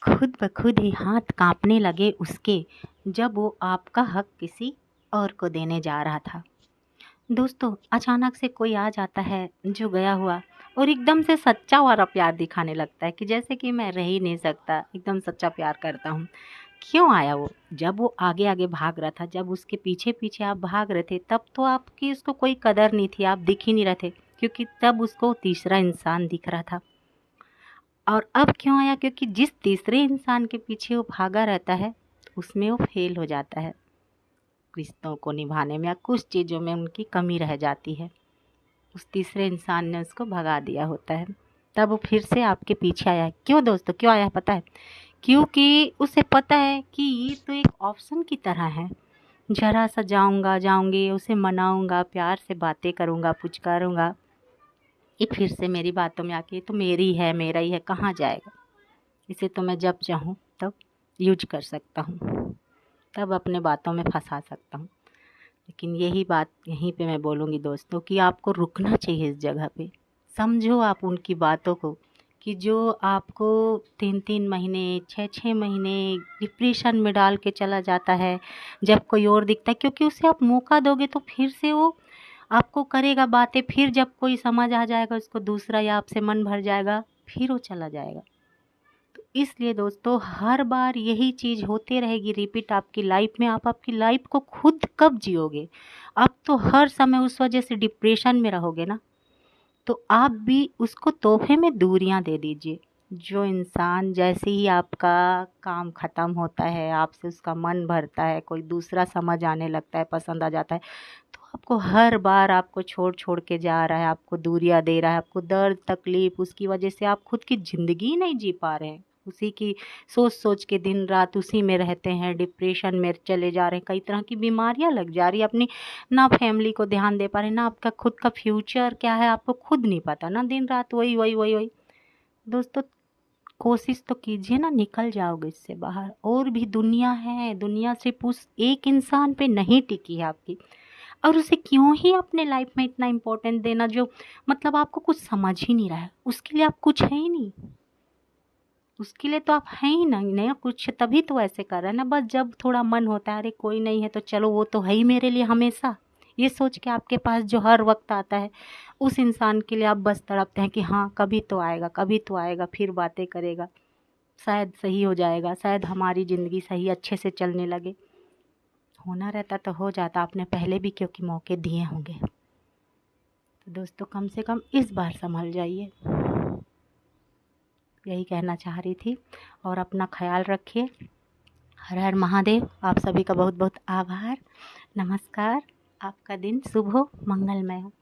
खुद ब खुद ही हाथ कांपने लगे उसके, जब वो आपका हक किसी और को देने जा रहा था। दोस्तों, अचानक से कोई आ जाता है जो गया हुआ, और एकदम से सच्चा वाला प्यार दिखाने लगता है कि जैसे कि मैं रह ही नहीं सकता, एकदम सच्चा प्यार करता हूँ। क्यों आया वो? जब वो आगे आगे भाग रहा था, जब उसके पीछे पीछे आप भाग रहे थे, तब तो आपकी उसको कोई कदर नहीं थी, आप दिख ही नहीं रहे थे, क्योंकि तब उसको तीसरा इंसान दिख रहा था। और अब क्यों आया? क्योंकि जिस तीसरे इंसान के पीछे वो भागा रहता है, उसमें वो फेल हो जाता है। रिश्तों को निभाने में या कुछ चीज़ों में उनकी कमी रह जाती है। उस तीसरे इंसान ने उसको भगा दिया होता है, तब वो फिर से आपके पीछे आया है। क्यों दोस्तों, क्यों आया है पता है? क्योंकि उसे पता है कि ये तो एक ऑप्शन की तरह है। ज़रा सा जाऊँगा, जाऊँगी, उसे मनाऊँगा, प्यार से बातें करूँगा, पुचकारूँगा, ये फिर से मेरी बातों में आके तो मेरी है, मेरा ही है, कहाँ जाएगा? इसे तो मैं जब चाहूँ तब यूज कर सकता हूँ, तब अपने बातों में फंसा सकता हूँ। लेकिन यही बात यहीं पे मैं बोलूँगी दोस्तों, कि आपको रुकना चाहिए इस जगह पे। समझो आप उनकी बातों को, कि जो आपको 3-3 महीने, 6-6 महीने डिप्रेशन में डाल के चला जाता है, जब कोई और दिखता है, क्योंकि उसे आप मौका दोगे तो फिर से वो आपको करेगा बातें, फिर जब कोई समझ आ जाएगा उसको दूसरा, या आपसे मन भर जाएगा, फिर वो चला जाएगा। तो इसलिए दोस्तों, हर बार यही चीज़ होते रहेगी रिपीट आपकी लाइफ में। आप आपकी लाइफ को खुद कब जियोगे? आप तो हर समय उस वजह से डिप्रेशन में रहोगे ना। तो आप भी उसको तोहफे में दूरियां दे दीजिए। जो इंसान जैसे ही आपका काम ख़त्म होता है, आपसे उसका मन भरता है, कोई दूसरा समझ आने लगता है, पसंद आ जाता है, तो आपको हर बार आपको छोड़ छोड़ के जा रहा है, आपको दूरियां दे रहा है, आपको दर्द तकलीफ़, उसकी वजह से आप खुद की ज़िंदगी नहीं जी पा रहे हैं। उसी की सोच सोच के दिन रात उसी में रहते हैं, डिप्रेशन में चले जा रहे हैं, कई तरह की बीमारियां लग जा रही है। अपनी ना फैमिली को ध्यान दे पा रहे, ना आपका खुद का फ्यूचर क्या है आपको खुद नहीं पता, ना दिन रात वही वही वही वही। दोस्तों, कोशिश तो कीजिए ना, निकल जाओगे इससे बाहर। और भी दुनिया है, दुनिया सिर्फ उस एक इंसान पे नहीं टिकी है आपकी। और उसे क्यों ही अपने लाइफ में इतना इम्पोर्टेंट देना, जो मतलब आपको कुछ समझ ही नहीं रहा है। उसके लिए आप कुछ है ही नहीं, उसके लिए तो आप हैं ही नहीं, नहीं कुछ, तभी तो ऐसे कर रहे हैं ना। बस जब थोड़ा मन होता है, अरे कोई नहीं है तो चलो, वो तो है ही मेरे लिए हमेशा, ये सोच के आपके पास जो हर वक्त आता है, उस इंसान के लिए आप बस तड़पते हैं कि हाँ कभी तो आएगा, कभी तो आएगा, फिर बातें करेगा, शायद सही हो जाएगा, शायद हमारी ज़िंदगी सही अच्छे से चलने लगे। होना रहता तो हो जाता, आपने पहले भी क्योंकि मौके दिए होंगे। तो दोस्तों, कम से कम इस बार संभल जाइए, यही कहना चाह रही थी। और अपना ख्याल रखिए। हर हर महादेव। आप सभी का बहुत बहुत आभार। नमस्कार। आपका दिन शुभ हो, मंगलमय हो।